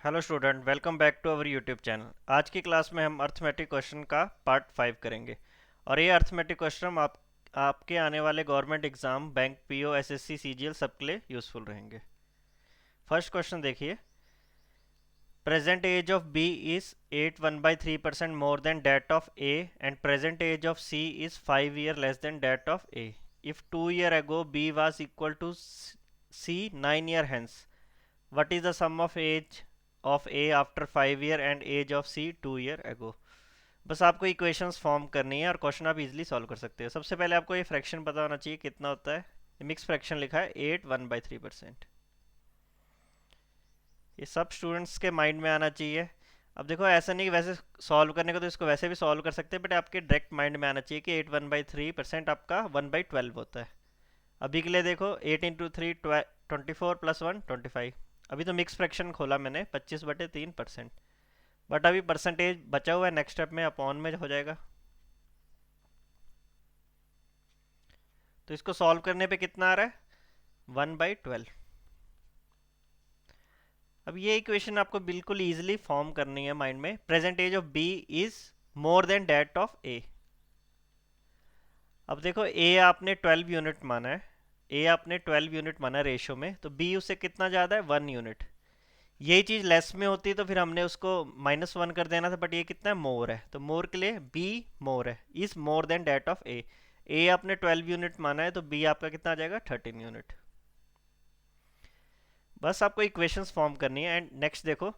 Hello student, welcome back to our YouTube channel. आज की class में हम अर्थमेटिक क्वेश्चन का पार्ट 5 करेंगे। और ये अर्थमेटिक क्वेश्चन आपके आने वाले government exam, bank, PO, SSC, CGL सबके लिए यूजफुल रहेंगे। फर्स्ट क्वेश्चन देखिए। Present age of B is 8 1/3% more than that of A and present age of C is 5 year less than that of A. If 2 year ago B was equal to C 9 year hence, what is the sum of age of A after 5 year and age of C 2 year ago। बस आपको equations form करनी है और question आप easily solve कर सकते हो। सबसे पहले आपको ये फ्रैक्शन पता होना चाहिए कितना होता है। मिक्स फ्रैक्शन लिखा है 8 1/3%। ये सब स्टूडेंट्स के माइंड में आना चाहिए। अब देखो, ऐसा नहीं कि वैसे सॉल्व करने को तो इसको वैसे भी सॉल्व कर सकते हैं, बट आपके डायरेक्ट माइंड में आना चाहिए कि 8 1/3% आपका 1/12 होता है। अभी के लिए देखो, 8 × 3 24 + 1 25। अभी तो मिक्स फ्रैक्शन खोला मैंने, 25/3%। बट अभी परसेंटेज बचा हुआ है, नेक्स्ट स्टेप में अपॉन में हो जाएगा। तो इसको सॉल्व करने पे कितना आ रहा है, 1/12। अब ये इक्वेशन आपको बिल्कुल इजीली फॉर्म करनी है माइंड में। Present age of B is more than that of A. अब देखो, ए आपने 12 यूनिट माना है, ए आपने 12 यूनिट माना रेशियो में, तो बी उससे कितना ज़्यादा है, 1 यूनिट। यही चीज़ लेस में होती तो फिर हमने उसको -1 कर देना था, बट ये कितना है, मोर है, तो मोर के लिए बी मोर है, is more than that of A. A आपने 12 यूनिट माना है, तो बी आपका कितना आ जाएगा, 13 यूनिट। बस आपको इक्वेशंस फॉर्म करनी है। एंड नेक्स्ट देखो,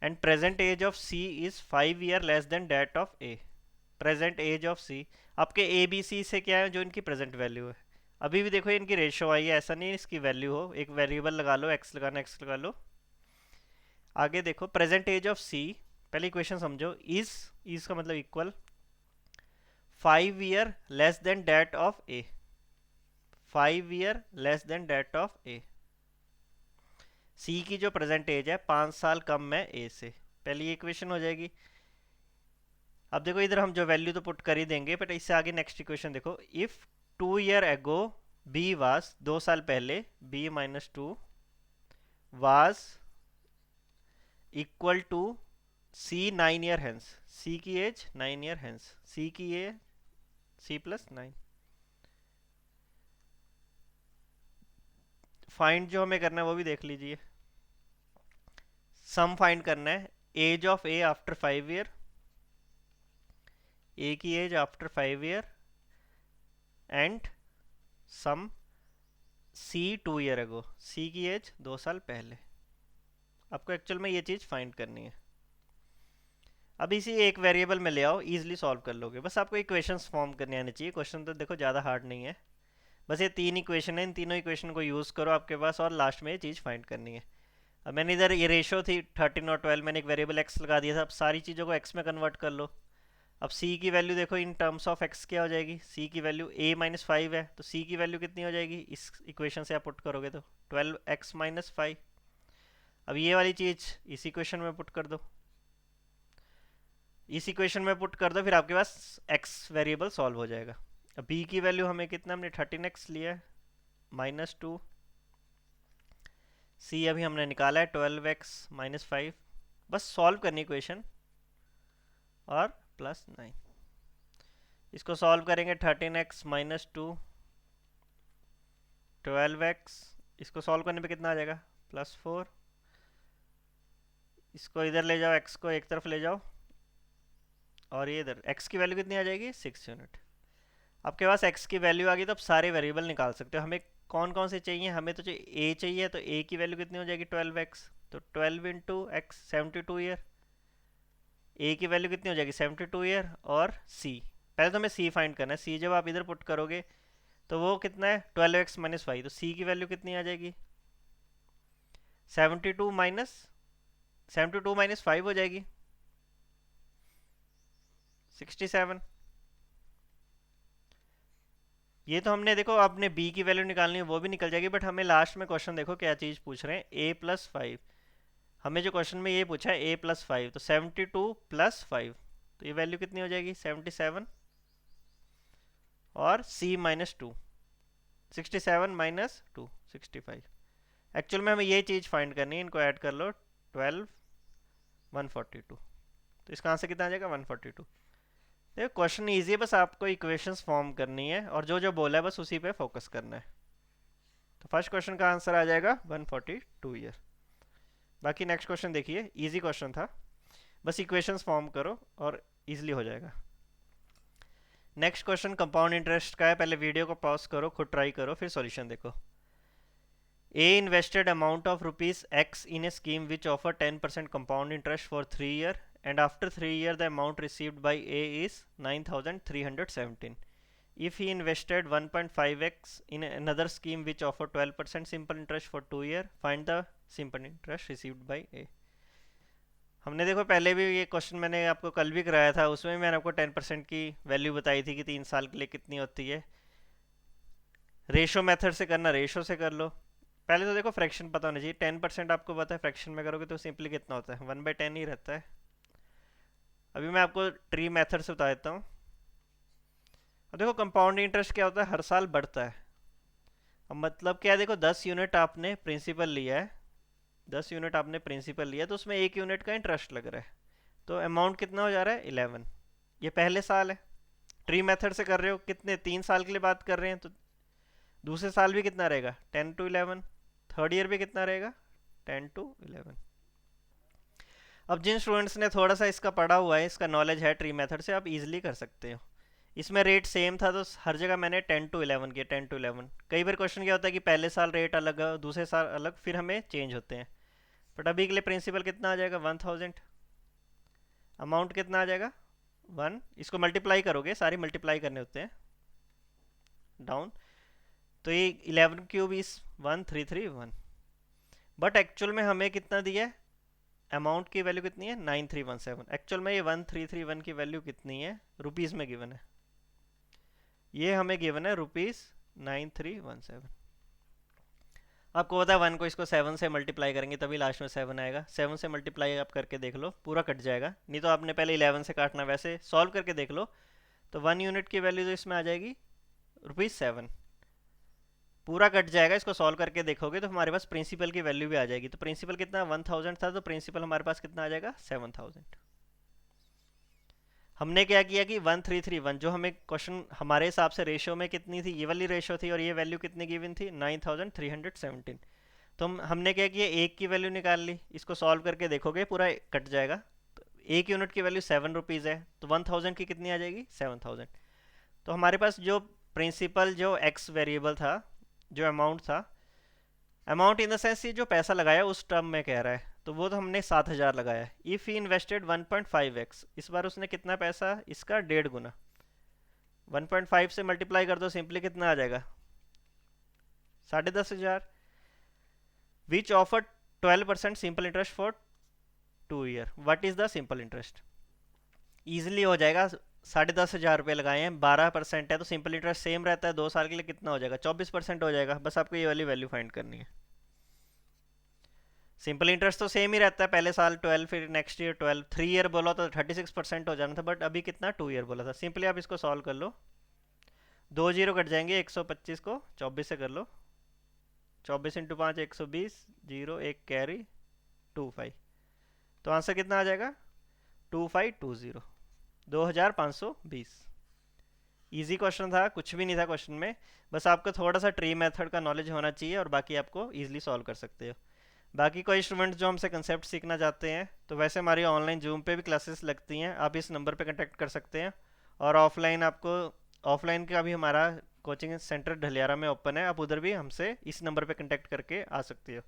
and present age of C is 5 year less than that of A. Present age of C, आपके ए बी सी से क्या है, जो इनकी प्रेजेंट वैल्यू है। अभी भी देखो इनकी रेशियो आई है, ऐसा नहीं इसकी वैल्यू हो। एक वेरिएबल लगा लो, एक्स लगाना एक्स लगा लो। आगे देखो, प्रेजेंट एज ऑफ सी, पहले इक्वेशन समझो। इज का मतलब equal 5 year less than that of A. 5 year less than that of A. C की जो प्रेजेंट एज है 5 साल कम है ए से। पहली ये इक्वेशन हो जाएगी। अब देखो, इधर हम जो वैल्यू तो पुट कर ही देंगे, बट इससे आगे नेक्स्ट इक्वेशन देखो। If 2 year ago B was, 2 साल पहले b-2 was equal to C 9 year hence. C की एज 9 year हेंस, सी की एज C+9। फाइंड जो हमें करना है वो भी देख लीजिए। सम फाइंड करना है, age of A after 5 year, A की age after 5 year and sum C 2 year ago, C की एज 2 साल पहले। आपको एक्चुअल में ये चीज़ फाइंड करनी है। अब इसी एक वेरिएबल में ले आओ, इजीली सॉल्व कर लोगे। बस आपको इक्वेशंस फॉर्म करने आने चाहिए। क्वेश्चन तो देखो ज़्यादा हार्ड नहीं है। बस ये 3 इक्वेशन है, इन तीनों इक्वेशन को यूज़ करो आपके पास, और लास्ट में ये चीज़ फाइंड करनी है। अब मैंने इधर ये रेशो थी 13 और 12, मैंने एक वेरिएबल एक्स लगा दिया था। अब सारी चीज़ों को एक्स में कन्वर्ट कर लो। अब सी की वैल्यू देखो, इन टर्म्स ऑफ एक्स क्या हो जाएगी। सी की वैल्यू a-5 है, तो सी की वैल्यू कितनी हो जाएगी, इस इक्वेशन से आप पुट करोगे तो 12x-5। अब ये वाली चीज़ इस इक्वेशन में पुट कर दो, इस इक्वेशन में पुट कर दो, फिर आपके पास x वेरिएबल सॉल्व हो जाएगा। अब b की वैल्यू हमें कितना, हमने 13x लिया है, -2। c अभी हमने निकाला है 12x-5। बस सॉल्व करनी इक्वेशन, और +9। इसको सॉल्व करेंगे, 13x-2 12x, इसको सॉल्व करने पे कितना आ जाएगा, +4। इसको इधर ले जाओ, x को एक तरफ ले जाओ, और ये इधर x की वैल्यू कितनी आ जाएगी, 6 यूनिट। आपके पास x की वैल्यू आ गई, तो आप सारे वेरिएबल निकाल सकते हो। हमें कौन कौन से चाहिए, हमें तो चाहिए a चाहिए, तो a की वैल्यू कितनी हो जाएगी, 12x, तो 12 × x 72 ईयर। a की वैल्यू कितनी हो जाएगी, 72 ईयर। और c, पहले तो हमें c फाइंड करना है। c जब आप इधर पुट करोगे तो वो कितना है, 12x-5, तो c की वैल्यू कितनी आ जाएगी, 72 - 5 हो जाएगी, 67। ये तो हमने देखो, आपने b की वैल्यू निकालनी है वो भी निकल जाएगी, बट हमें लास्ट में क्वेश्चन देखो क्या चीज़ पूछ रहे हैं, a+5। हमें जो क्वेश्चन में ये पूछा है a+5, तो 72 + 5, तो ये वैल्यू कितनी हो जाएगी, 77। और c-2, 67 - 2 65। एक्चुअल में हमें ये चीज़ फाइंड करनी है, इनको ऐड कर लो, 12 142। तो इसका आंसर कितना आ जाएगा 142। देखो क्वेश्चन ईजी है, बस आपको इक्वेशंस फॉर्म करनी है और जो जो बोला है बस उसी पे फोकस करना है। तो फर्स्ट क्वेश्चन का आंसर आ जाएगा 142 ईयर। बाकी नेक्स्ट क्वेश्चन देखिए, इजी क्वेश्चन था, बस इक्वेशंस फॉर्म करो और इजीली हो जाएगा। नेक्स्ट क्वेश्चन कंपाउंड इंटरेस्ट का है। पहले वीडियो को पॉज करो, खुद ट्राई करो, फिर सॉल्यूशन देखो। A invested amount of rupees X in a scheme which offer 10% compound interest for 3 years, and after 3 years the amount received by A is 9317. If he invested 1.5x in another scheme which offer 12% simple interest for 2 years, find the simple interest received by A. हमने देखो पहले भी ये question मैंने आपको कल भी कराया था, उसमें मैंने आपको 10% की वैल्यू बताई थी कि 3 साल के लिए कितनी होती है। रेशो मेथड से करना, रेशो से कर लो। पहले तो देखो फ्रैक्शन पता होना चाहिए। 10% आपको पता है, फ्रैक्शन में करोगे तो सिंपली कितना होता है, 1/10 ही रहता है। अभी मैं आपको ट्री मेथड से बता देता हूँ। अब देखो कंपाउंड इंटरेस्ट क्या होता है, हर साल बढ़ता है। अब मतलब क्या है, देखो 10 यूनिट आपने प्रिंसिपल लिया है, 10 यूनिट आपने प्रिंसिपल लिया तो उसमें 1 यूनिट का इंटरेस्ट लग रहा है, तो अमाउंट कितना हो जा रहा है 11। ये पहले साल है। ट्री मेथड से कर रहे हो, कितने 3 साल के लिए बात कर रहे हैं, तो दूसरे साल भी कितना रहेगा 10 to 11, थर्ड ईयर भी कितना रहेगा 10 to 11। अब जिन स्टूडेंट्स ने थोड़ा सा इसका पढ़ा हुआ है, इसका नॉलेज है ट्री मेथड से, आप इजीली कर सकते हो। इसमें रेट सेम था तो हर जगह मैंने 10 to 11 किया, 10 to 11। कई बार क्वेश्चन क्या होता है कि पहले साल रेट अलग है, दूसरे साल अलग, फिर हमें चेंज होते हैं। बट अभी के लिए प्रिंसिपल कितना आ जाएगा 1000, अमाउंट कितना आ जाएगा 1। इसको मल्टीप्लाई करोगे, सारी मल्टीप्लाई करने होते हैं डाउन, तो ये 11 क्यूब इज 1331। बट एक्चुअल में हमें कितना दिया है, अमाउंट की वैल्यू कितनी है 9317। एक्चुअल में ये 1331 की वैल्यू कितनी है, रुपीज़ में गिवन है, ये हमें गिवन है रुपीज़ 9317। आपको पता है 1 को इसको 7 से मल्टीप्लाई करेंगे तभी लास्ट में 7 आएगा। 7 से मल्टीप्लाई आप करके देख लो, पूरा कट जाएगा, नहीं तो आपने पहले 11 से काटना। वैसे सॉल्व करके देख लो तो 1 यूनिट की वैल्यू तो इसमें आ जाएगी ₹7, पूरा कट जाएगा। इसको सॉल्व करके देखोगे तो हमारे पास प्रिंसिपल की वैल्यू भी आ जाएगी। तो प्रिंसिपल कितना 1000 था, तो प्रिंसिपल हमारे पास कितना आ जाएगा 7000। हमने क्या किया कि 1331 जो हमें क्वेश्चन हमारे हिसाब से रेशियो में कितनी थी, ये वाली रेशियो थी, और ये वैल्यू कितनी गिवन थी 9317। तो हमने क्या किया, एक की वैल्यू निकाल ली। इसको सॉल्व करके देखोगे पूरा कट जाएगा। तो एक यूनिट की वैल्यू 7 रुपीज़ है, तो 1000 की कितनी आ जाएगी 7000। तो हमारे पास जो प्रिंसिपल, जो एक्स वेरिएबल था, जो अमाउंट था, अमाउंट इन द सेंस ये जो पैसा लगाया उस टर्म में कह रहा है, तो वो तो हमने 7000 लगाया है। इफ़ ही इन्वेस्टेड 1.5x, इस बार उसने कितना पैसा, इसका 1.5 गुना, 1.5 से मल्टीप्लाई कर दो, सिंपली कितना आ जाएगा 10,500। Which offer 12% simple interest for 2 year, what is the simple interest. Easily हो जाएगा, 10,500 रुपये लगाए हैं, 12% है तो सिंपल इंटरेस्ट सेम रहता है, 2 साल के लिए कितना हो जाएगा 24% हो जाएगा। बस आपको ये वाली वैल्यू फाइंड करनी है। सिंपल इंटरेस्ट तो सेम ही रहता है, पहले साल 12, फिर नेक्स्ट ईयर 12। 3 ईयर बोला तो 36% हो जाना था, बट अभी कितना 2 ईयर बोला था। सिंपली आप इसको सॉल्व कर लो, 2 जीरो कट जाएंगे, 125 को 24 से कर लो, 24 इंटू 5 120, जीरो एक कैरी 25। तो आंसर कितना आ जाएगा 2520, 2520। इजी क्वेश्चन था, कुछ भी नहीं था क्वेश्चन में, बस आपको थोड़ा सा ट्री मेथड का नॉलेज होना चाहिए और बाकी आपको इजीली सॉल्व कर सकते हो। बाकी कोई स्टूडेंट्स जो हमसे कंसेप्ट सीखना चाहते हैं तो वैसे हमारी ऑनलाइन जूम पे भी क्लासेस लगती हैं, आप इस नंबर पे कांटेक्ट कर सकते हैं। और ऑफलाइन आपको, ऑफलाइन का भी हमारा कोचिंग सेंटर ढलियारा में ओपन है, आप उधर भी हमसे इस नंबर पे कांटेक्ट करके आ सकते हो।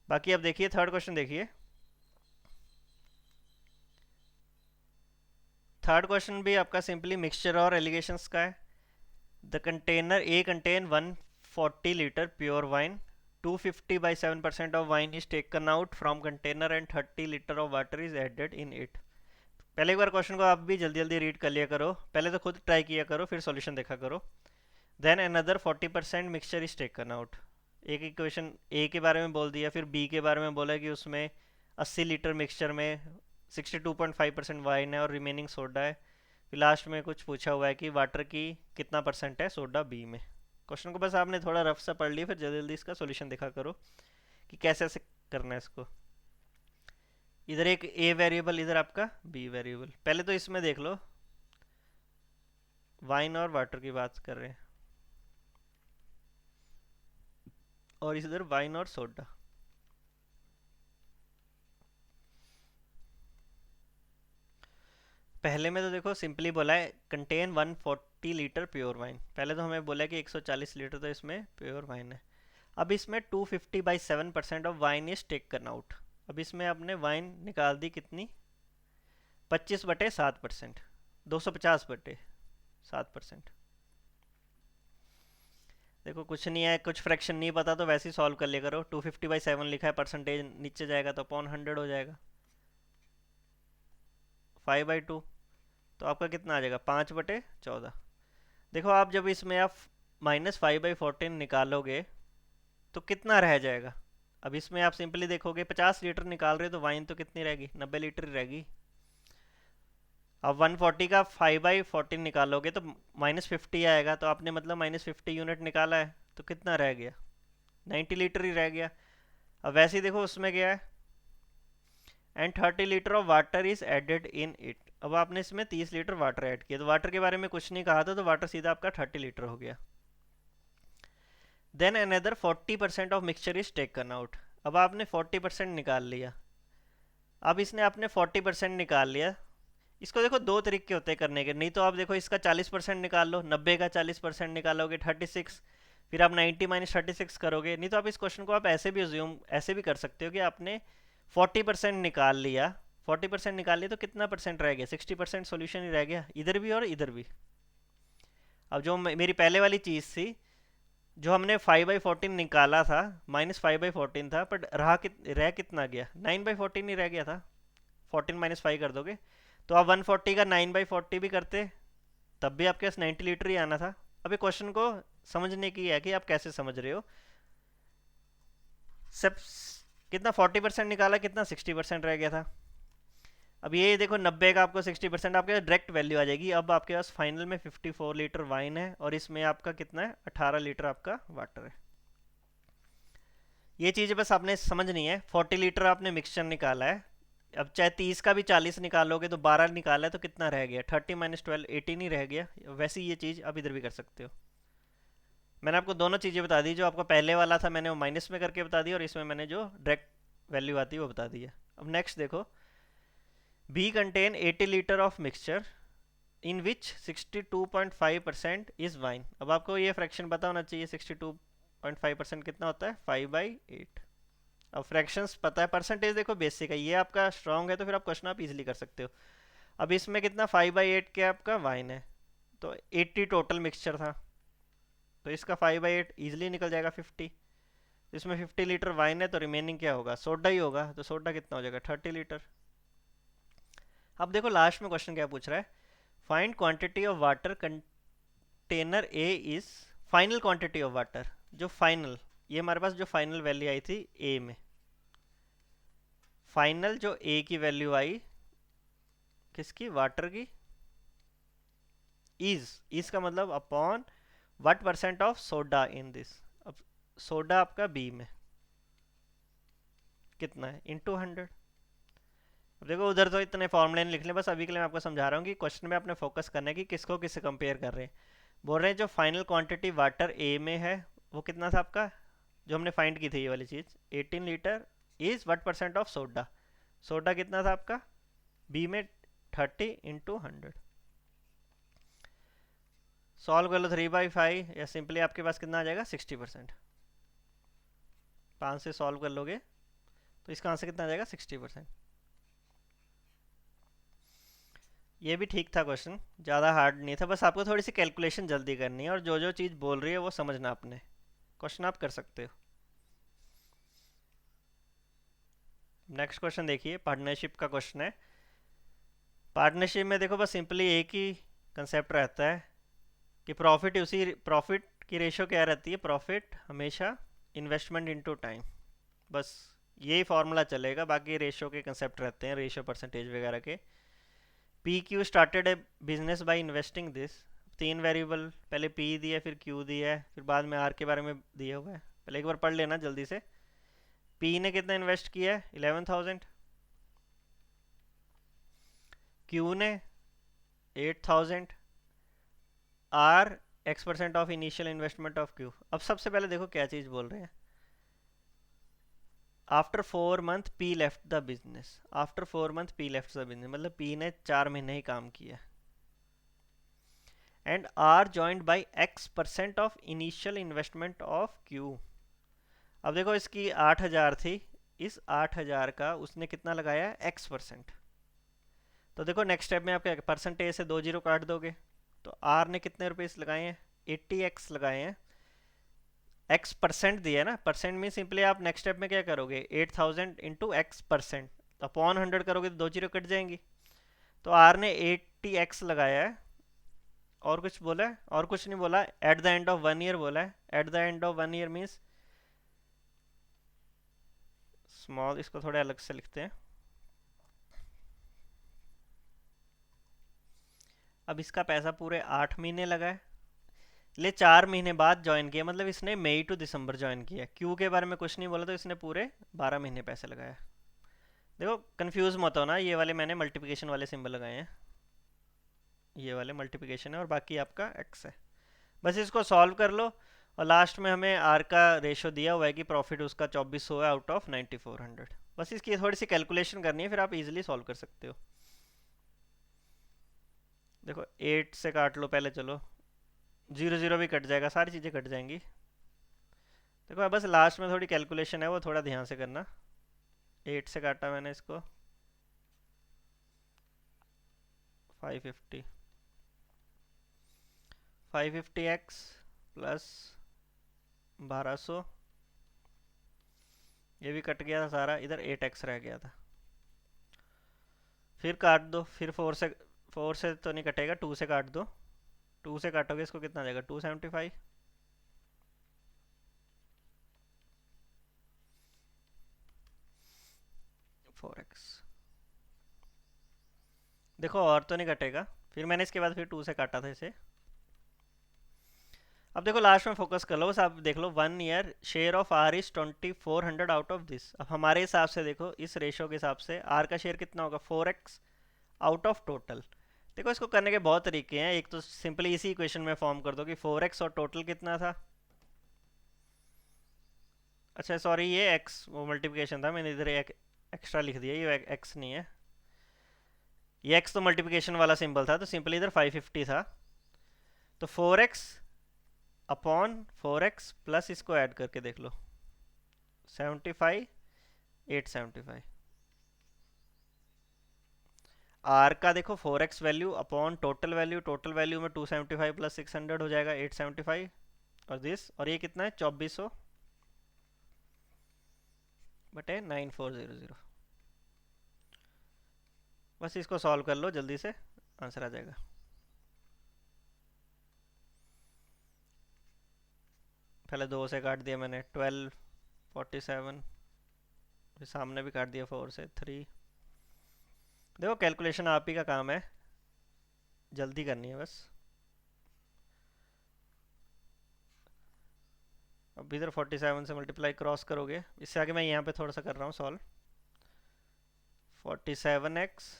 बाकी अब देखिए थर्ड क्वेश्चन देखिए। थर्ड क्वेश्चन भी आपका सिंपली मिक्सचर और एलिगेशंस का है। The container A contain 140 litre pure wine, 250 by 7% of wine is taken out from container and 30 liter of water is added in it। पहले एक बार क्वेश्चन को आप भी जल्दी जल्दी रीड कर लिया करो, पहले तो खुद ट्राई किया करो, फिर सॉल्यूशन देखा करो। Then another 40% mixture is taken out. एक इक्वेशन ए के बारे में बोल दिया, फिर बी के बारे में बोला कि उसमें 80 लीटर मिक्सचर में 62.5% वाइन है और रिमेनिंग सोडा है। फिर लास्ट में कुछ पूछा हुआ है कि वाटर की कितना परसेंट है सोडा बी में। क्वेश्चन को बस आपने थोड़ा रफ सा पढ़ लिया, फिर जल्दी जल्दी इसका सॉल्यूशन देखा करो कि कैसे ऐसे करना है इसको। इधर एक ए वेरिएबल, इधर आपका बी वेरिएबल। पहले तो इसमें देख लो, वाइन और वाटर की बात कर रहे हैं, और इधर वाइन और सोडा। पहले में तो देखो सिंपली बोला है कंटेन 140 लीटर प्योर वाइन। पहले तो हमें बोला है कि 140 लीटर तो इसमें प्योर वाइन है। अब इसमें 250/7% ऑफ वाइन इज टेक करना आउट। अब इसमें आपने वाइन निकाल दी कितनी, 25/7%, 250/7%। देखो कुछ नहीं है, कुछ फ्रैक्शन नहीं पता तो वैसे ही सॉल्व कर लिया करो। 250/7 लिखा है, परसेंटेज नीचे जाएगा तो अपॉन 100 हो जाएगा। 5/2 तो आपका कितना आ जाएगा, 5/14। देखो आप जब इसमें आप -5/14 निकालोगे तो कितना रह जाएगा। अब इसमें आप सिंपली देखोगे 50 लीटर निकाल रहे हो तो वाइन तो कितनी रहेगी, 90 लीटर ही रहेगी। अब 140 का 5/14 निकालोगे तो -50 आएगा, तो आपने मतलब -50 यूनिट निकाला है तो कितना रह गया, 90 लीटर ही रह गया। अब वैसे ही देखो उसमें क्या है, and 30 litre of water is added in it. अब आपने इसमें 30 लीटर वाटर ऐड किया, तो वाटर के बारे में कुछ नहीं कहा था तो वाटर सीधा आपका 30 लीटर हो गया। Then another 40% of mixture is taken out. अब आपने 40% निकाल लिया। अब इसने आपने 40% निकाल लिया। इसको देखो दो तरीके होते हैं करने के, नहीं तो आप देखो इसका 40% निकाल लो, 90 का 40% निकालोगे 36, फिर आप 90 माइनस 36 करोगे। नहीं तो आप इस क्वेश्चन को आप ऐसे भी अज्यूम, ऐसे भी कर सकते हो कि आपने 40% निकाल लिया। 40% निकाल लिया तो कितना परसेंट रह गया, 60% सोल्यूशन ही रह गया, इधर भी और इधर भी। अब जो मेरी पहले वाली चीज़ थी, जो हमने 5/14 निकाला था, -5/14 था, बट रह कितना गया, 9/14 ही रह गया था। 14 -5 कर दोगे तो आप 140 का 9/40 भी करते, तब भी आपके पास 90 लीटर ही आना था। अब ये क्वेश्चन को समझने की है कि आप कैसे समझ रहे हो। सब कितना 40% निकाला, कितना 60% रह गया था। अब ये देखो 90 का आपको 60%, आपके पास डायरेक्ट वैल्यू आ जाएगी। अब आपके पास फाइनल में 54 लीटर वाइन है और इसमें आपका कितना है, 18 लीटर आपका वाटर है। ये चीज़ बस आपने समझनी है। 40 लीटर आपने मिक्सचर निकाला है, अब चाहे 30 का भी 40 निकालोगे तो 12 निकाला है तो कितना रह गया, 30 - 12 18 ही रह गया। वैसे ही ये चीज़ आप इधर भी कर सकते हो। मैंने आपको दोनों चीज़ें बता दी, जो आपका पहले वाला था मैंने वो माइनस में करके बता दिया, और इसमें मैंने जो डायरेक्ट वैल्यू आती है वो बता दी है। अब नेक्स्ट देखो, B contain 80 litre of mixture in which 62.5% is wine. अब आपको ये फ्रैक्शन पता होना चाहिए, 62.5% कितना होता है, 5/8। अब फ्रैक्शंस पता है, परसेंटेज देखो बेसिक है, ये आपका स्ट्रॉन्ग है तो फिर आप क्वेश्चन आप इजीली कर सकते हो। अब इसमें कितना 5/8 के आपका वाइन है, तो 80 टोटल मिक्सचर था, तो इसका 5/8 इजीली निकल जाएगा 50। इसमें 50 लीटर वाइन है तो रिमेनिंग क्या होगा, सोडा ही होगा, तो सोडा कितना हो जाएगा, 30 लीटर। अब देखो लास्ट में क्वेश्चन क्या पूछ रहा है, find quantity of water container A is, final quantity of water, जो फाइनल, ये हमारे पास जो फाइनल वैल्यू आई थी ए में, फाइनल जो ए की वैल्यू आई किसकी, वाटर की, इज का मतलब upon what percent of soda in this. अब सोडा आपका बी में कितना है, इनटू 100। अब देखो उधर तो इतने फॉर्मूले नहीं लिख लें, बस अभी के लिए मैं आपको समझा रहा हूँ कि क्वेश्चन में आपने फोकस करना है कि किसको किससे कंपेयर कर रहे हैं। बोल रहे हैं जो फाइनल क्वांटिटी वाटर ए में है वो कितना था आपका, जो हमने फाइंड की थी ये वाली चीज़, 18 litre is what percent of soda. Soda कितना था आपका बी में, 30 इंटू 100। सॉल्व कर लो 3/5, या सिंपली आपके पास कितना आ जाएगा, 60%। 5 से सॉल्व कर लोगे तो इसका आंसर कितना आ जाएगा, 60%। ये भी ठीक था क्वेश्चन, ज़्यादा हार्ड नहीं था, बस आपको थोड़ी सी कैलकुलेशन जल्दी करनी है और जो जो चीज़ बोल रही है वो समझना आपने। क्वेश्चन आप कर सकते हो। नेक्स्ट क्वेश्चन देखिए, पार्टनरशिप का क्वेश्चन है। पार्टनरशिप में देखो बस सिंपली एक ही कंसेप्ट रहता है कि प्रॉफिट, उसी प्रॉफिट की रेशो क्या रहती है, प्रॉफिट हमेशा इन्वेस्टमेंट इनटू टाइम, बस यही फार्मूला चलेगा। बाकी रेशो के कंसेप्ट रहते हैं, रेशो परसेंटेज वगैरह के। P Q started A business by investing this. तीन वेरिएबल, पहले पी दिया फिर क्यू दिया है, फिर बाद में आर के बारे में दिया हुआ है, पहले एक बार पढ़ लेना जल्दी से। पी ने कितना इन्वेस्ट किया है, 11,000। क्यू ने 8000, R X% of initial investment of Q. अब सबसे पहले देखो क्या चीज़ बोल रहे हैं, after 4 month P left the business. After 4 month P left the business मतलब पी ने 4 महीने ही काम किया। And R joined by X% of initial investment of Q. अब देखो इसकी 8000 थी, इस 8000 का उसने कितना लगाया, X%। तो देखो नेक्स्ट स्टेप में आप क्या परसेंटेज से 2 जीरो काट दोगे, तो आर ने कितने रुपये लगाए हैं, 80x लगाए हैं। X% दिया है ना, परसेंट में सिंपली आप नेक्स्ट स्टेप में क्या करोगे, 8000 इंटू X%, अपॉन 100 करोगे तो 2 जीरो कट जाएंगी। तो आर ने 80x लगाया है, और कुछ बोला है, और कुछ नहीं बोला, at the end of 1 year बोला है। At the end of 1 year means small, इसको थोड़े अलग से लिखते हैं। अब इसका पैसा पूरे 8 महीने लगा है, ले 4 महीने बाद ज्वाइन किया, मतलब इसने मई टू दिसंबर ज्वाइन किया। क्यू के बारे में कुछ नहीं बोला, तो इसने पूरे 12 महीने पैसे लगाया। देखो कंफ्यूज मत हो ना, ये वाले मैंने मल्टीप्लिकेशन वाले सिंबल लगाए हैं, ये वाले मल्टीप्लिकेशन है और बाकी आपका एक्स है। बस इसको सॉल्व कर लो, और लास्ट में हमें आर का रेशो दिया हुआ है कि प्रॉफिट उसका 2400 है आउट ऑफ 9400। बस इसकी थोड़ी सी कैलकुलेशन करनी है, फिर आप इजीली सॉल्व कर सकते हो। देखो 8 से काट लो पहले, चलो 0 0 भी कट जाएगा, सारी चीज़ें कट जाएंगी। देखो बस लास्ट में थोड़ी कैलकुलेशन है, वो थोड़ा ध्यान से करना। 8 से काटा मैंने इसको, 550, 550x प्लस 1200, ये भी कट गया था सारा, इधर 8x रह गया था। फिर काट दो, फिर 4 से तो नहीं कटेगा, 2 से काट दो। 2 से काटोगे इसको कितना आ जाएगा, 275। देखो और तो नहीं कटेगा, फिर मैंने इसके बाद फिर 2 से काटा था इसे। अब देखो लास्ट में फोकस कर लो, बस आप देख लो 1 year share of R is 2400 out of this. अब हमारे हिसाब से देखो, इस रेशो के हिसाब से आर का शेयर कितना होगा, 4x आउट ऑफ टोटल। देखो इसको करने के बहुत तरीके हैं, एक तो सिंपली इसी इक्वेशन में फॉर्म कर दो कि 4x और टोटल कितना था। अच्छा सॉरी, ये x वो मल्टीप्लिकेशन था, मैंने इधर एक एक्स्ट्रा लिख दिया, ये x नहीं है, ये x तो मल्टीप्लिकेशन वाला सिंबल था, तो सिंपली इधर 550 था। तो 4x अपॉन 4x प्लस इसको ऐड करके देख लो, 75, 875। आर का देखो 4x value upon total value, total value में 275 प्लस 600 हो जाएगा 875, और दिस, और ये कितना है 2400 बटे 9400। बस इसको सॉल्व कर लो, जल्दी से आंसर आ जाएगा। पहले 2 से काट दिया मैंने 1247, फिर सामने भी काट दिया 4 से 3। देखो कैलकुलेशन आप ही का काम है, जल्दी करनी है बस। अब इधर 47 से मल्टीप्लाई क्रॉस करोगे, इससे आगे मैं यहाँ पे थोड़ा सा कर रहा हूँ सॉल्व। 47x,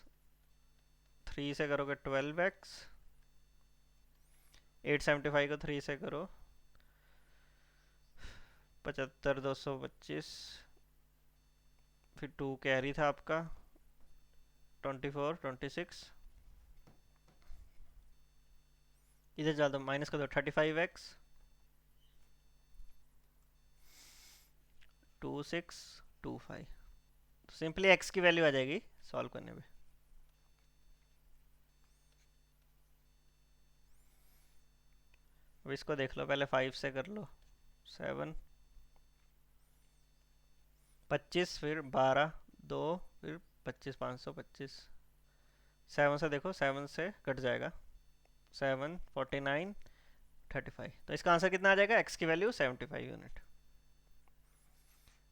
3 से करोगे 12x, 875 को 3 से करो 75, 225, फिर 2 कैरी था आपका 24, 26, इधर ज़्यादा माइनस कर दो 35x, 2625। तो सिंपली x की वैल्यू आ जाएगी सॉल्व करने में। अब इसको देख लो, पहले 5 से कर लो 7, 25, फिर 12, 2, फिर 25, 525। 7 से देखो, 7 से कट जाएगा 7, 49, 35। तो इसका आंसर कितना आ जाएगा, x की वैल्यू 75 यूनिट।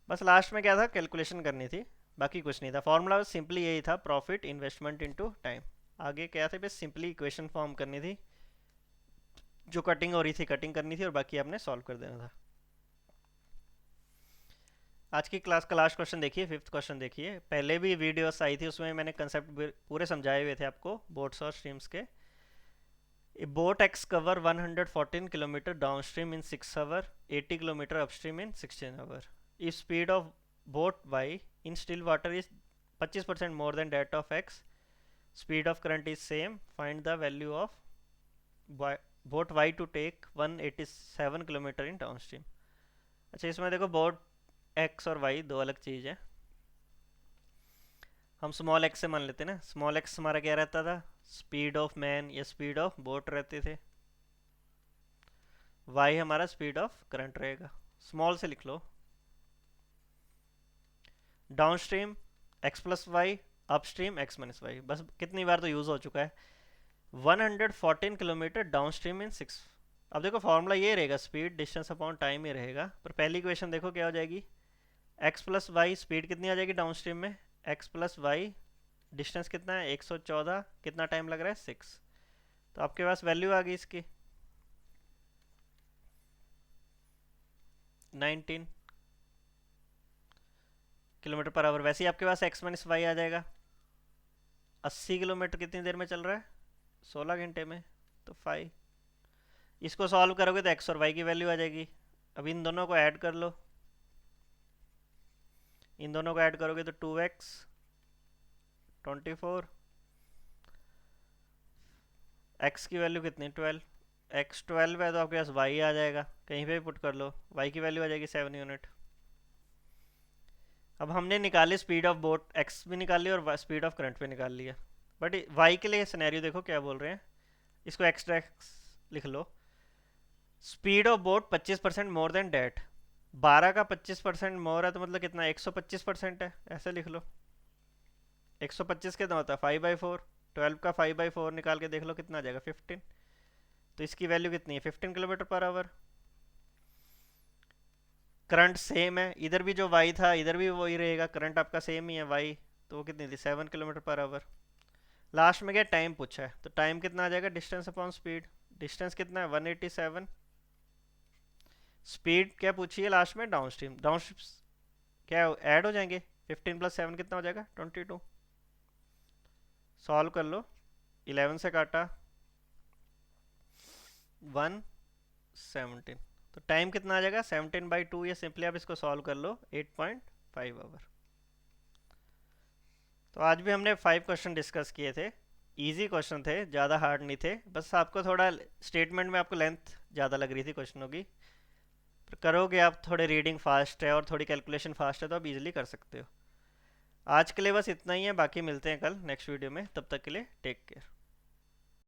बस लास्ट में क्या था, कैलकुलेशन करनी थी, बाकी कुछ नहीं था। फॉर्मूला सिंपली यही था, प्रॉफिट इन्वेस्टमेंट इनटू टाइम। आगे क्या था, बस सिंपली इक्वेशन फॉर्म करनी थी, जो कटिंग हो रही थी कटिंग करनी थी, और बाकी आपने सॉल्व कर देना था। आज की क्लास का लास्ट क्वेश्चन देखिए, फिफ्थ क्वेश्चन देखिए। पहले भी वीडियोस आई थी, उसमें मैंने कंसेप्ट पूरे समझाए हुए थे आपको बोट्स और स्ट्रीम्स के। A boat X cover 114 kilometer downstream in 6 hours, 80 kilometer upstream in 16 hours. If speed of boat Y in still water is 25% more than that of X, speed of current is same, find the value of boat Y to take 187 kilometer in downstream. अच्छा, इसमें देखो boat X और Y दो अलग चीज़ है। हम small x से मान लेते ना, स्मॉल x हमारा क्या रहता था, स्पीड ऑफ मैन या स्पीड ऑफ बोट रहते थे। y हमारा स्पीड ऑफ करंट रहेगा, स्मॉल से लिख लो। Downstream x plus y, upstream x minus y. बस कितनी बार तो यूज हो चुका है। 114 किलोमीटर डाउन स्ट्रीम इन 6। अब देखो फॉर्मूला ये रहेगा, स्पीड डिस्टेंस अपॉन टाइम ही रहेगा, पर पहली इक्वेशन देखो क्या हो जाएगी, x प्लस वाई, स्पीड कितनी आ जाएगी डाउन स्ट्रीम में, x प्लस वाई, डिस्टेंस कितना है 114, कितना टाइम लग रहा है 6। तो आपके पास वैल्यू आ गई इसकी 19 किलोमीटर पर आवर। वैसे ही आपके पास x माइनस वाई आ जाएगा। 80 किलोमीटर कितनी देर में चल रहा है, 16 घंटे में, तो 5। इसको सॉल्व करोगे तो x और y की वैल्यू आ जाएगी। अब इन दोनों को ऐड कर लो, इन दोनों को ऐड करोगे तो 2x 24, x की वैल्यू कितनी 12, x 12 है तो आपके पास y आ जाएगा, कहीं पे भी पुट कर लो, y की वैल्यू आ जाएगी 7 यूनिट। अब हमने निकाली स्पीड ऑफ बोट, x भी निकाल लिया और स्पीड ऑफ करंट भी निकाल लिया, बट y के लिए सिनेरियो देखो क्या बोल रहे हैं, इसको एक्स्ट्रा लिख लो। Speed of boat 25% more than that, 12 का 25% मोर है तो मतलब कितना 125% है, ऐसे लिख लो। 125 कितना होता है 5/4, 12 का 5/4 निकाल के देख लो कितना आ जाएगा 15। तो इसकी वैल्यू कितनी है 15 kilometre per hour. Current same है, इधर भी जो y था इधर भी वही रहेगा, करंट आपका सेम ही है y, तो वो कितनी थी 7 किलोमीटर पर आवर। लास्ट में क्या टाइम पूछा है, तो टाइम कितना आ जाएगा डिस्टेंस अपॉन स्पीड, डिस्टेंस कितना है 187, स्पीड क्या पूछी है लास्ट में डाउन स्ट्रीम, डाउन स्ट्रीम क्या ऐड हो जाएंगे, 15 प्लस 7 कितना हो जाएगा 22। सॉल्व कर लो, 11 से काटा 117, तो टाइम कितना आ जाएगा 17/2, या सिंपली आप इसको सॉल्व कर लो 8.5 आवर। तो आज भी हमने 5 क्वेश्चन डिस्कस किए थे, इजी क्वेश्चन थे, ज़्यादा हार्ड नहीं थे, बस आपको थोड़ा स्टेटमेंट में आपको लेंथ ज़्यादा लग रही थी क्वेश्चनों की, पर करोगे आप, थोड़े रीडिंग फास्ट है और थोड़ी कैलकुलेशन फास्ट है तो आप इजीली कर सकते हो। आज के लिए बस इतना ही है, बाकी मिलते हैं कल नेक्स्ट वीडियो में, तब तक के लिए टेक केयर।